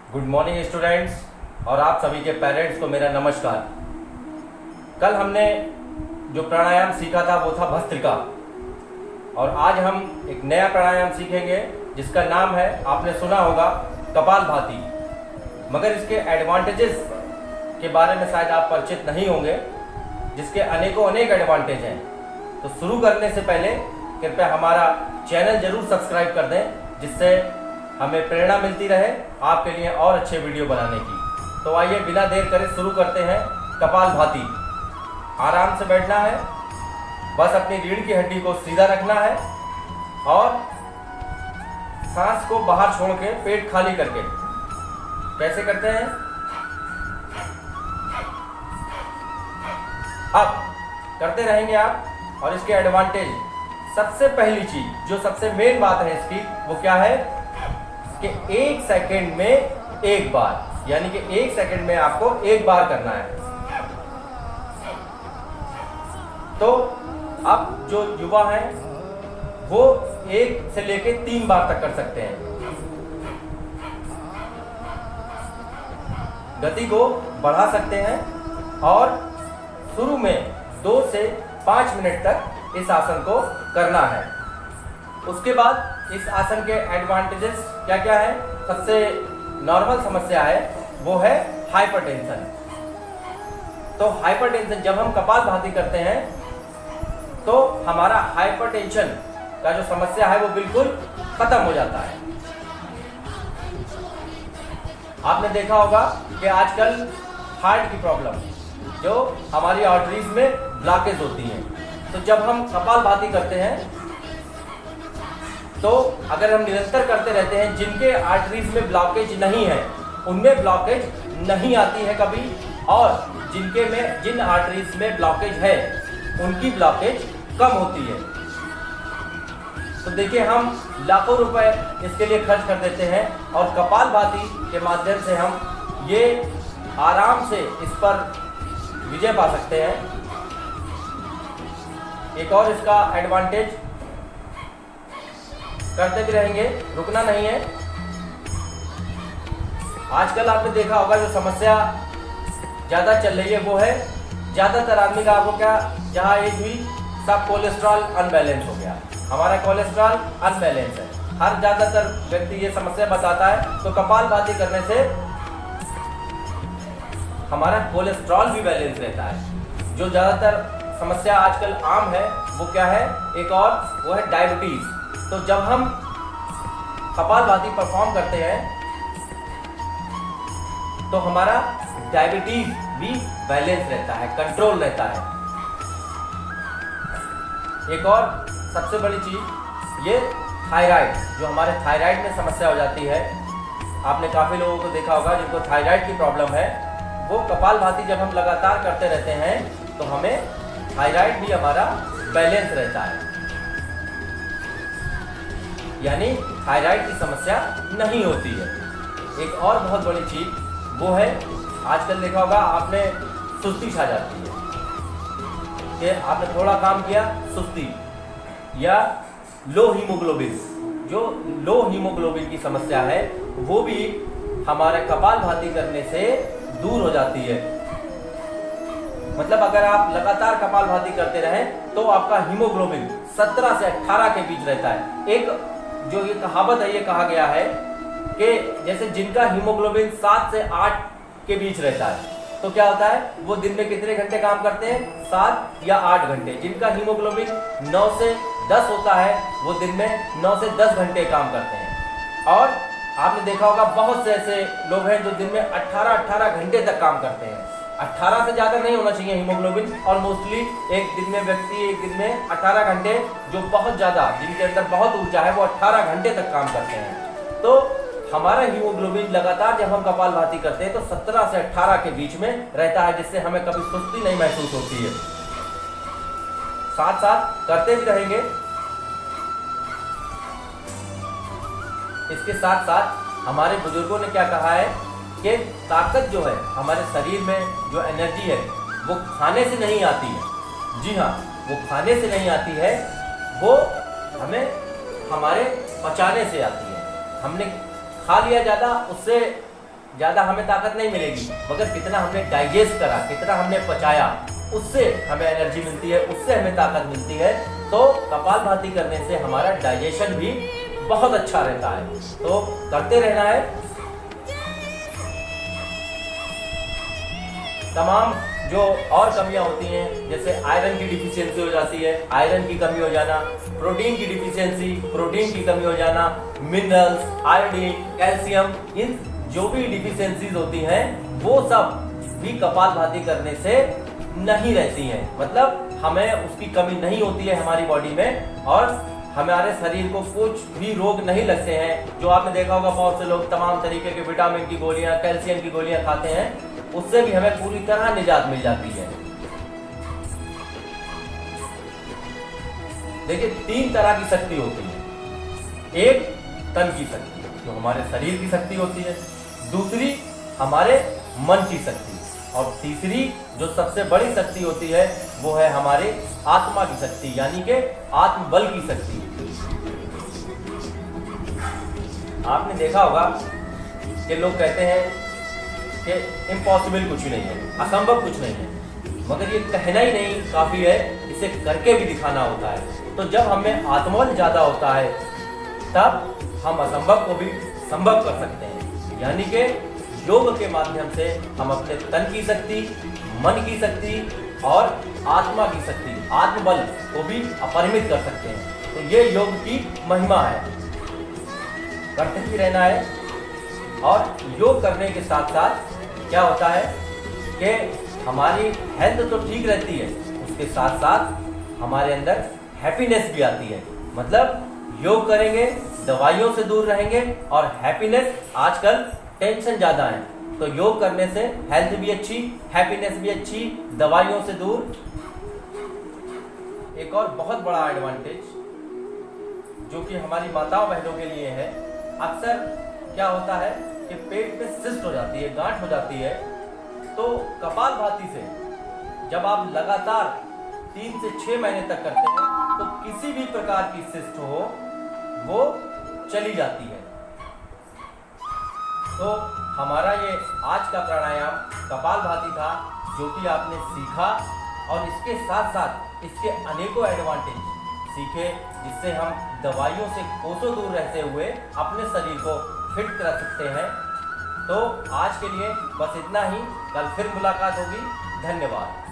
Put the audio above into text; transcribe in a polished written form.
Good morning students और आप सभी के पेरेंट्स को मेरा नमस्कार। कल हमने जो प्राणायाम सीखा था वो था भस्त्रिका और आज हम एक नया प्राणायाम सीखेंगे जिसका नाम है, आपने सुना होगा, कपालभाति। मगर इसके एडवांटेजेस के बारे में शायद आप परिचित नहीं होंगे, जिसके अनेकों अनेक एडवांटेज हैं। तो शुरू करने से पहले कृपया हमारा चैनल जरूर सब्सक्राइब कर दें, जिससे हमें प्रेरणा मिलती रहे आपके लिए और अच्छे वीडियो बनाने की। तो आइए बिना देर करे शुरू करते हैं कपालभाति। आराम से बैठना है, बस अपनी रीढ़ की हड्डी को सीधा रखना है और सांस को बाहर छोड़ के पेट खाली करके। कैसे करते हैं? अब करते रहेंगे आप। और इसके एडवांटेज, सबसे पहली चीज जो सबसे मेन बात है इसकी, वो क्या है कि 1 सेकंड में एक बार, यानी कि 1 सेकंड में आपको एक बार करना है। तो अब जो युवा हैं वो 1 से लेके 3 बार तक कर सकते हैं। गति को बढ़ा सकते हैं और शुरू में 2 से 5 मिनट तक इस आसन को करना है। उसके बाद इस आसन के एडवांटेजेस क्या क्या है? सबसे नॉर्मल समस्या है वो है हाइपरटेंशन। तो हाइपरटेंशन, जब हम कपालभाति करते हैं तो हमारा हाइपरटेंशन का जो समस्या है वो बिल्कुल खत्म हो जाता है। आपने देखा होगा कि आजकल हार्ट की प्रॉब्लम, जो हमारी आर्टरीज में ब्लॉकेज होती है, तो जब हम कपालभाति करते हैं तो अगर हम निरंतर करते रहते हैं, जिनके आर्टरीज में ब्लॉकेज नहीं है उनमें ब्लॉकेज नहीं आती है कभी, और जिन आर्टरीज में ब्लॉकेज है उनकी ब्लॉकेज कम होती है। तो देखिए, हम लाखों रुपए इसके लिए खर्च कर देते हैं और कपालभाति के माध्यम से हम ये आराम से इस पर विजय पा सकते हैं। एक और इसका एडवांटेज, करते भी रहेंगे, रुकना नहीं है। आजकल आपने देखा होगा जो समस्या ज्यादा चल रही है वो है, ज्यादातर आदमी का आपको क्या, जहां एज हुई सब कोलेस्ट्रॉल अनबैलेंस हो गया। हमारा कोलेस्ट्रॉल अनबैलेंस है, हर ज्यादातर व्यक्ति ये समस्या बताता है। तो कपालभाति करने से हमारा कोलेस्ट्रॉल भी बैलेंस रहता है। जो ज्यादातर समस्या आजकल आम है वो क्या है, एक और, वो है डायबिटीज। तो जब हम कपालभाति परफॉर्म करते हैं तो हमारा डायबिटीज भी बैलेंस रहता है, कंट्रोल रहता है। एक और सबसे बड़ी चीज, ये थायराइड, जो हमारे थायराइड में समस्या हो जाती है। आपने काफी लोगों को देखा होगा जिनको थायराइड की प्रॉब्लम है, वो कपालभाति जब हम लगातार करते रहते हैं तो हमें थायराइड भी हमारा बैलेंस रहता है, यानी थायराइड की समस्या नहीं होती है। एक और बहुत बड़ी चीज वो है, आजकल देखा होगा आपने, सुस्ती छा जाती है कि आपने थोड़ा काम किया, सुस्ती, या लो हीमोग्लोबिन, जो लो हीमोग्लोबिन की समस्या है वो भी हमारे कपालभाति करने से दूर हो जाती है। मतलब अगर आप लगातार कपालभाति करते रहें तो आपका हीमोग्लोबिन 17 से 18 के बीच रहता है। एक जो ये कहावत है, ये कहा गया है कि जैसे जिनका हीमोग्लोबिन 7 से 8 के बीच रहता है तो क्या होता है, वो दिन में कितने घंटे काम करते हैं? 7 या 8 घंटे। जिनका हीमोग्लोबिन 9 से 10 होता है वो दिन में 9 से 10 घंटे काम करते हैं। और आपने देखा होगा बहुत से ऐसे लोग हैं जो दिन में 18 घंटे तक काम करते हैं। 18 से ज़्यादा नहीं होना चाहिए हीमोग्लोबिन, और मोस्टली एक दिन में व्यक्ति, एक दिन में 18 घंटे, जो बहुत ज़्यादा, जिनके अंदर बहुत ऊर्जा है, वो 18 घंटे तक काम करते हैं। तो हमारा हीमोग्लोबिन लगातार जब हम कपालभाति करते हैं तो 17 से 18 के बीच में रहता है, जिससे हमें कभी सुस्ती नहीं महसूस होती है। साथ साथ करते भी रहेंगे। इसके साथ साथ हमारे बुजुर्गों ने क्या कहा है कि ताकत जो है हमारे शरीर में, जो एनर्जी है, वो खाने से नहीं आती है। जी हाँ, वो खाने से नहीं आती है, वो हमें हमारे पचाने से आती है। हमने खा लिया ज़्यादा, उससे ज़्यादा हमें ताकत नहीं मिलेगी, मगर कितना हमने डाइजेस्ट करा, कितना हमने पचाया, उससे हमें एनर्जी मिलती है, उससे हमें ताकत मिलती है। तो कपालभाति करने से हमारा डाइजेशन भी बहुत अच्छा रहता है, तो करते रहना है। तमाम जो और कमियां होती हैं, जैसे आयरन की डिफिशियंसी हो जाती है, आयरन की कमी हो जाना, प्रोटीन की डिफिशियंसी, प्रोटीन की कमी हो जाना, मिनरल्स, आयोडीन, कैल्शियम, इन जो भी डिफिशियंसीज होती हैं वो सब भी कपालभाति करने से नहीं रहती हैं। मतलब हमें उसकी कमी नहीं होती है हमारी बॉडी में, और हमारे शरीर को कुछ भी रोग नहीं लगते हैं। जो आपने देखा होगा बहुत से लोग तमाम तरीके के विटामिन की गोलियां, कैल्शियम की गोलियां खाते हैं, उससे भी हमें पूरी तरह निजात मिल जाती है। देखिए 3 तरह की शक्ति होती है। एक तन की शक्ति जो हमारे शरीर की शक्ति होती है, दूसरी हमारे मन की शक्ति, और तीसरी जो सबसे बड़ी शक्ति होती है वो है हमारे आत्मा की शक्ति, यानी कि आत्मबल की शक्ति। आपने देखा होगा कि लोग कहते हैं कि इम्पॉसिबल कुछ नहीं है, असंभव कुछ नहीं है, मगर ये कहना ही नहीं काफ़ी है, इसे करके भी दिखाना होता है। तो जब हमें आत्मबल ज़्यादा होता है तब हम असंभव को भी संभव कर सकते हैं। यानी कि योग के माध्यम से हम अपने तन की शक्ति, मन की शक्ति और आत्मा की शक्ति, आत्मबल को भी अपरिमित कर सकते हैं। तो ये योग की महिमा है, करते ही रहना है। और योग करने के साथ साथ क्या होता है कि हमारी हेल्थ तो ठीक रहती है, उसके साथ साथ हमारे अंदर हैप्पीनेस भी आती है। मतलब योग करेंगे, दवाइयों से दूर रहेंगे, और हैप्पीनेस, आजकल टेंशन ज़्यादा है, तो योग करने से हेल्थ भी अच्छी, हैप्पीनेस भी अच्छी, दवाइयों से दूर। एक और बहुत बड़ा एडवांटेज जो कि हमारी माताओं बहनों के लिए है, अक्सर क्या होता है कि पेट में सिस्ट हो जाती है, गांठ हो जाती है। तो कपालभाति से जब आप लगातार 3 से 6 महीने तक करते हैं तो किसी भी प्रकार की सिस्ट हो वो चली जाती है। तो हमारा ये आज का प्राणायाम कपालभाति था, जो कि आपने सीखा, और इसके साथ साथ इसके अनेकों एडवांटेज सीखे, जिससे हम दवाइयों से कोसों दूर रहते हुए अपने शरीर को फिट कर सकते हैं। तो आज के लिए बस इतना ही, कल फिर मुलाकात होगी। धन्यवाद।